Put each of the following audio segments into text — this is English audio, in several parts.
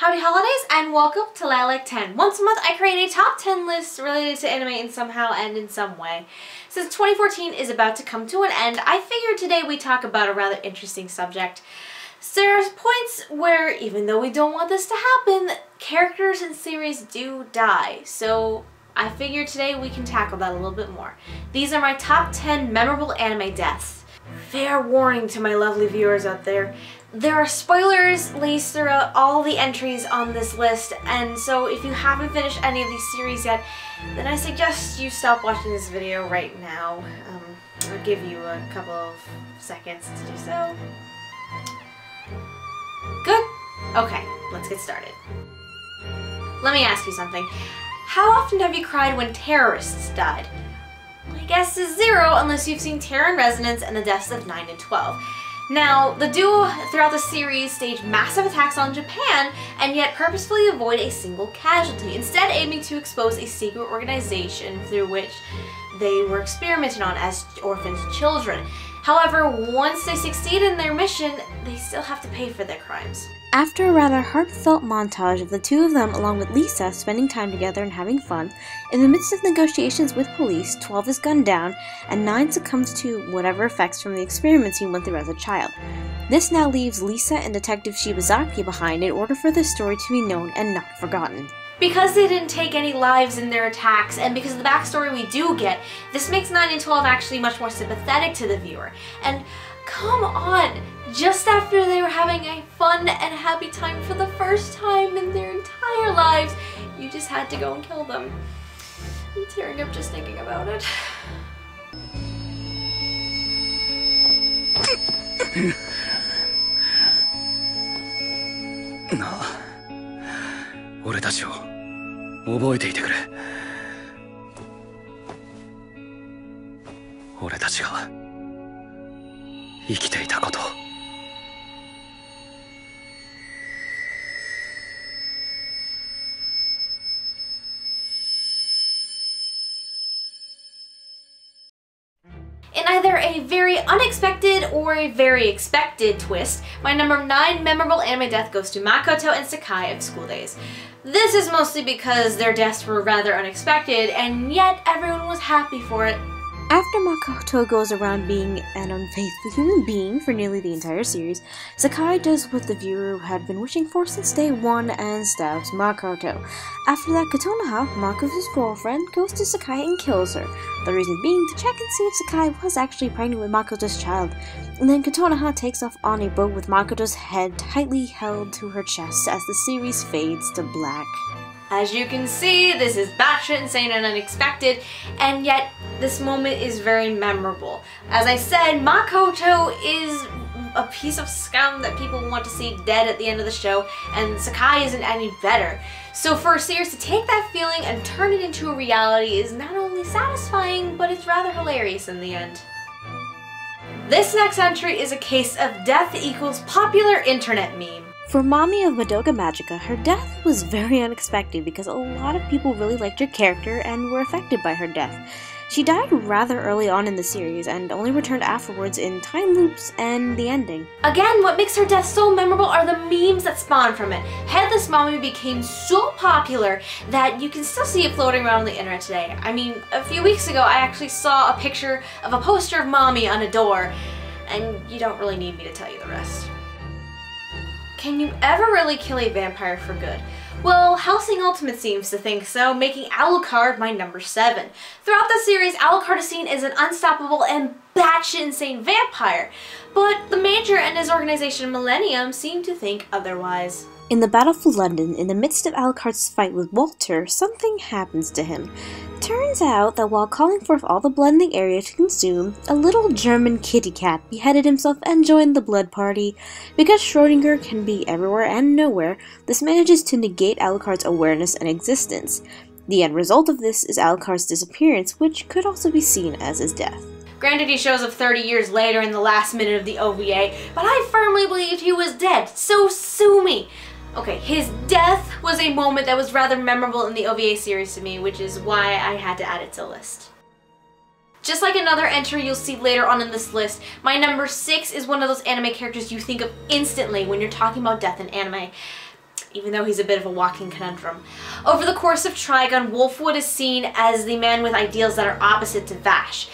Happy holidays and welcome to Lilac 10. Once a month I create a top 10 list related to anime in somehow and in some way. Since 2014 is about to come to an end, I figured today we talk about a rather interesting subject. So there's points where, even though we don't want this to happen, characters in series do die. So I figured today we can tackle that a little bit more. These are my top 10 memorable anime deaths. Fair warning to my lovely viewers out there. There are spoilers laced throughout all the entries on this list, and so if you haven't finished any of these series yet, then I suggest you stop watching this video right now. I'll give you a couple of seconds to do so. Good? Okay, let's get started. Let me ask you something. How often have you cried when terrorists died? My guess is 0 unless you've seen Terror in Resonance and the deaths of 9 and 12. Now, the duo throughout the series staged massive attacks on Japan and yet purposefully avoid a single casualty, instead aiming to expose a secret organization through which they were experimented on as orphaned children. However, once they succeed in their mission, they still have to pay for their crimes. After a rather heartfelt montage of the two of them along with Lisa spending time together and having fun, in the midst of negotiations with police, 12 is gunned down and 9 succumbs to whatever effects from the experiments he went through as a child. This now leaves Lisa and Detective Shibazaki behind in order for this story to be known and not forgotten. Because they didn't take any lives in their attacks, and because of the backstory we do get, this makes 9 and 12 actually much more sympathetic to the viewer. And come on! Just after they were having a fun and happy time for the first time in their entire lives, you just had to go and kill them. I'm tearing up just thinking about it. なあ、俺たちを覚えていてくれ。俺たちが生きていたこと。 In either a very unexpected or a very expected twist, my number 9 memorable anime death goes to Makoto and Sakai of School Days. This is mostly because their deaths were rather unexpected, and yet everyone was happy for it. After Makoto goes around being an unfaithful human being for nearly the entire series, Sakai does what the viewer had been wishing for since day 1 and stabs Makoto. After that, Kotonoha, Makoto's girlfriend, goes to Sakai and kills her, the reason being to check and see if Sakai was actually pregnant with Makoto's child. And then Kotonoha takes off on a boat with Makoto's head tightly held to her chest as the series fades to black. As you can see, this is batshit insane and unexpected, and yet this moment is very memorable. As I said, Makoto is a piece of scum that people want to see dead at the end of the show, and Sakai isn't any better. So for a series to take that feeling and turn it into a reality is not only satisfying, but it's rather hilarious in the end. This next entry is a case of death equals popular internet meme. For Mami of Madoka Magica, her death was very unexpected because a lot of people really liked her character and were affected by her death. She died rather early on in the series and only returned afterwards in time loops and the ending. Again, what makes her death so memorable are the memes that spawn from it. Headless Mami became so popular that you can still see it floating around on the internet today. I mean, a few weeks ago I actually saw a picture of a poster of Mami on a door, and you don't really need me to tell you the rest. Can you ever really kill a vampire for good? Well, Hellsing Ultimate seems to think so, making Alucard my number 7. Throughout the series, Alucard is seen as an unstoppable and batshit insane vampire, but the Major and his organization Millennium seem to think otherwise. In the Battle for London, in the midst of Alucard's fight with Walter, something happens to him. Turns out that while calling forth all the blood in the area to consume, a little German kitty cat beheaded himself and joined the blood party. Because Schrödinger can be everywhere and nowhere, this manages to negate Alucard's awareness and existence. The end result of this is Alucard's disappearance, which could also be seen as his death. Granted, he shows up 30 years later in the last minute of the OVA, but I firmly believed he was dead, so sue me! Okay, his death was a moment that was rather memorable in the OVA series to me, which is why I had to add it to the list. Just like another entry you'll see later on in this list, my number 6 is one of those anime characters you think of instantly when you're talking about death in anime. even though he's a bit of a walking conundrum. Over the course of Trigun, Wolfwood is seen as the man with ideals that are opposite to Vash,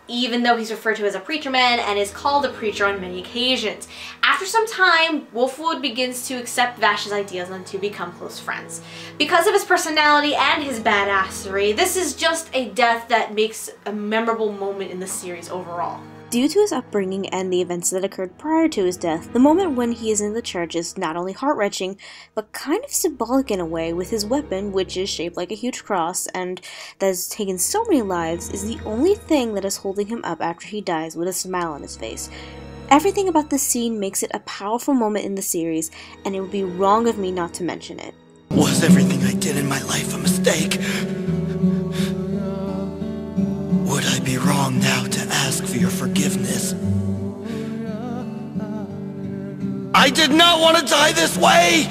even though he's referred to as a preacher man and is called a preacher on many occasions. After some time, Wolfwood begins to accept Vash's ideas and to become close friends. Because of his personality and his badassery, this is just a death that makes a memorable moment in the series overall. Due to his upbringing and the events that occurred prior to his death, the moment when he is in the church is not only heart-wrenching, but kind of symbolic in a way, with his weapon, which is shaped like a huge cross and that has taken so many lives, is the only thing that is holding him up after he dies with a smile on his face. Everything about this scene makes it a powerful moment in the series, and it would be wrong of me not to mention it. Was everything I did in my life a mistake? Would I be wrong now to ask for your forgiveness? I did not want to die this way!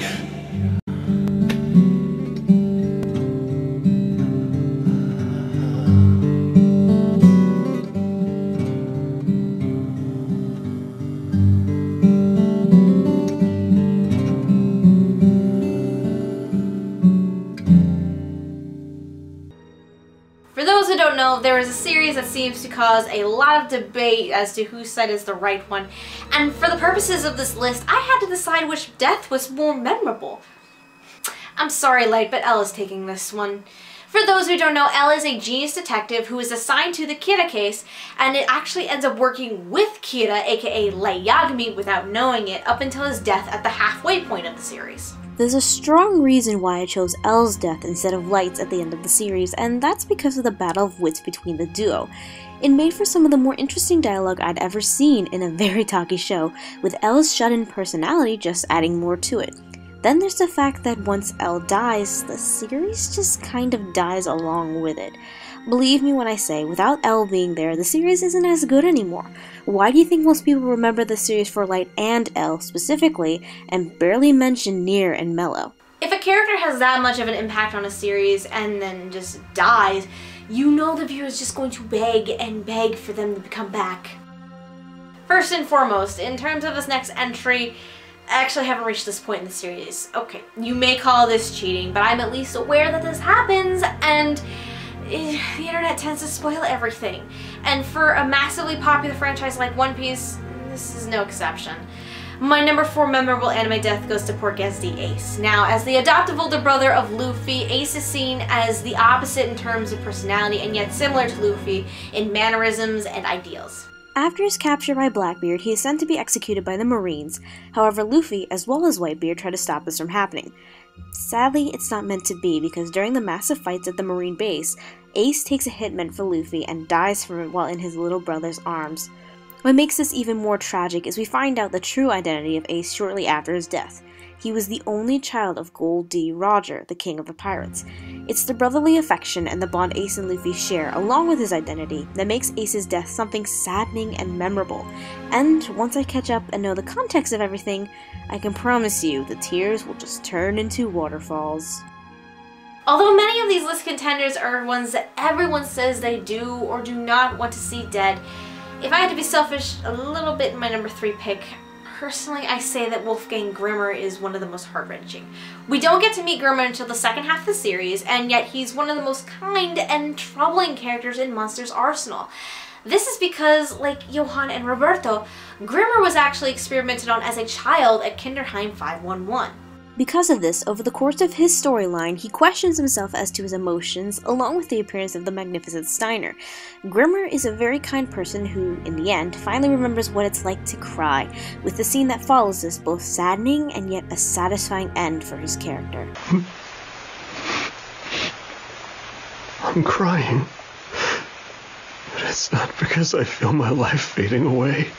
For those who don't know, there is a series that seems to cause a lot of debate as to whose side is the right one, and for the purposes of this list, I had to decide which death was more memorable. I'm sorry, Light, but Elle is taking this one. For those who don't know, Elle is a genius detective who is assigned to the Kira case, and it actually ends up working with Kira, aka Light Yagami, without knowing it, up until his death at the halfway point of the series. There's a strong reason why I chose Elle's death instead of Light's at the end of the series, and that's because of the battle of wits between the duo. It made for some of the more interesting dialogue I'd ever seen in a very talky show, with Elle's shut-in personality just adding more to it. Then there's the fact that once Elle dies, the series just kind of dies along with it. Believe me when I say, without Elle being there, the series isn't as good anymore. Why do you think most people remember the series for Light and Elle specifically, and barely mention Nier and Mello? If a character has that much of an impact on a series and then just dies, you know the viewer is just going to beg and beg for them to come back. First and foremost, in terms of this next entry, I actually haven't reached this point in the series. Okay, you may call this cheating, but I'm at least aware that this happens, and the internet tends to spoil everything. And for a massively popular franchise like One Piece, this is no exception. My number 4 memorable anime death goes to poor Gezdi Ace. Now, as the adoptive older brother of Luffy, Ace is seen as the opposite in terms of personality and yet similar to Luffy in mannerisms and ideals. After his capture by Blackbeard, he is sent to be executed by the Marines. However, Luffy, as well as Whitebeard, try to stop this from happening. Sadly, it's not meant to be, because during the massive fights at the Marine base, Ace takes a hit meant for Luffy and dies from it while in his little brother's arms. What makes this even more tragic is we find out the true identity of Ace shortly after his death. He was the only child of Gold D. Roger, the king of the pirates. It's the brotherly affection and the bond Ace and Luffy share, along with his identity, that makes Ace's death something saddening and memorable. And once I catch up and know the context of everything, I can promise you the tears will just turn into waterfalls. Although many of these list contenders are ones that everyone says they do or do not want to see dead, if I had to be selfish a little bit in my number 3 pick, personally I say that Wolfgang Grimmer is one of the most heart-wrenching. We don't get to meet Grimmer until the second half of the series, and yet he's one of the most kind and troubling characters in Monster's arsenal. This is because, like Johann and Roberto, Grimmer was actually experimented on as a child at Kinderheim 511. Because of this, over the course of his storyline, he questions himself as to his emotions, along with the appearance of the magnificent Steiner. Grimmer is a very kind person who, in the end, finally remembers what it's like to cry, with the scene that follows this both saddening and yet a satisfying end for his character. I'm crying, but it's not because I feel my life fading away.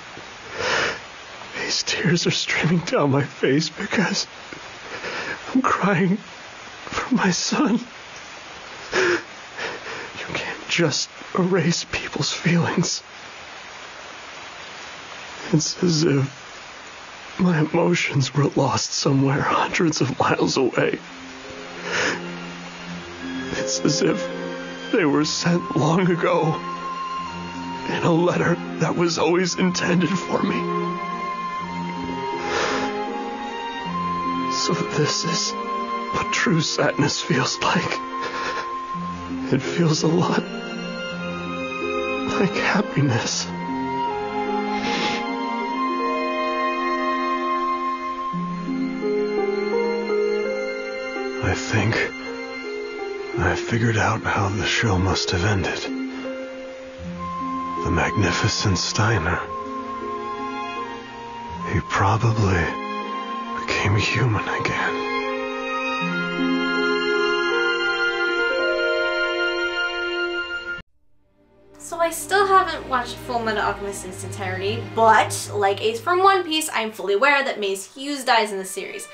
These tears are streaming down my face because I'm crying for my son. You can't just erase people's feelings. It's as if my emotions were lost somewhere hundreds of miles away. It's as if they were sent long ago in a letter that was always intended for me. So this is what true sadness feels like. It feels a lot like happiness. I think I figured out how the show must have ended. The magnificent Steiner. He probably became human again. So I still haven't watched Fullmetal Alchemist in its entirety, but like Ace from One Piece, I'm fully aware that Mace Hughes dies in the series.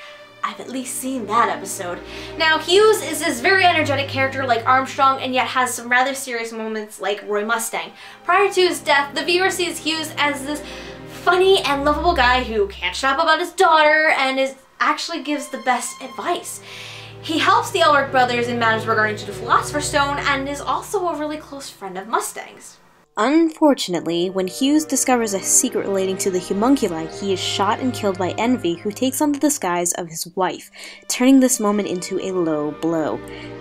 I've at least seen that episode. Now, Hughes is this very energetic character like Armstrong, and yet has some rather serious moments like Roy Mustang. Prior to his death, the viewer sees Hughes as this funny and lovable guy who can't shut up about his daughter and actually gives the best advice. He helps the Elric brothers in matters regarding to the Philosopher's Stone and is also a really close friend of Mustang's. Unfortunately, when Hughes discovers a secret relating to the homunculi, he is shot and killed by Envy, who takes on the disguise of his wife, turning this moment into a low blow.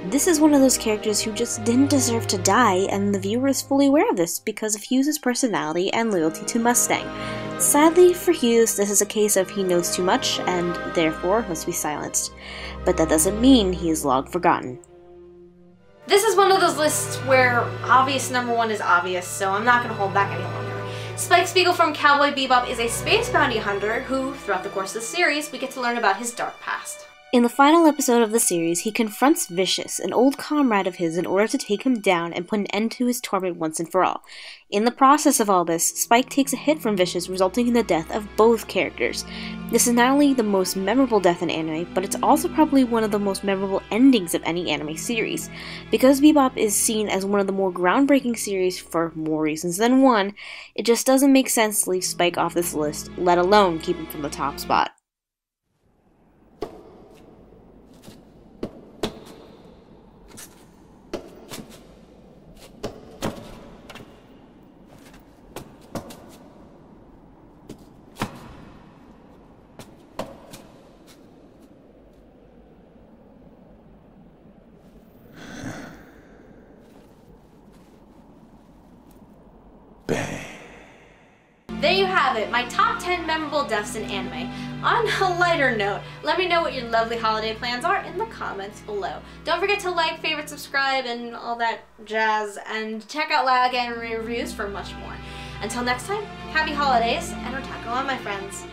This is one of those characters who just didn't deserve to die, and the viewer is fully aware of this because of Hughes' personality and loyalty to Mustang. Sadly for Hughes, this is a case of he knows too much and therefore must be silenced. But that doesn't mean he is long forgotten. This is one of those lists where obvious number one is obvious, so I'm not going to hold back any longer. Spike Spiegel from Cowboy Bebop is a space bounty hunter who, throughout the course of the series, we get to learn about his dark past. In the final episode of the series, he confronts Vicious, an old comrade of his, in order to take him down and put an end to his torment once and for all. In the process of all this, Spike takes a hit from Vicious, resulting in the death of both characters. This is not only the most memorable death in anime, but it's also probably one of the most memorable endings of any anime series. Because Bebop is seen as one of the more groundbreaking series for more reasons than one, it just doesn't make sense to leave Spike off this list, let alone keep him from the top spot. There you have it, my top 10 memorable deaths in anime. On a lighter note, let me know what your lovely holiday plans are in the comments below. Don't forget to like, favorite, subscribe, and all that jazz, and check out Lilac Anime Reviews for much more. Until next time, happy holidays, and otaku on, my friends.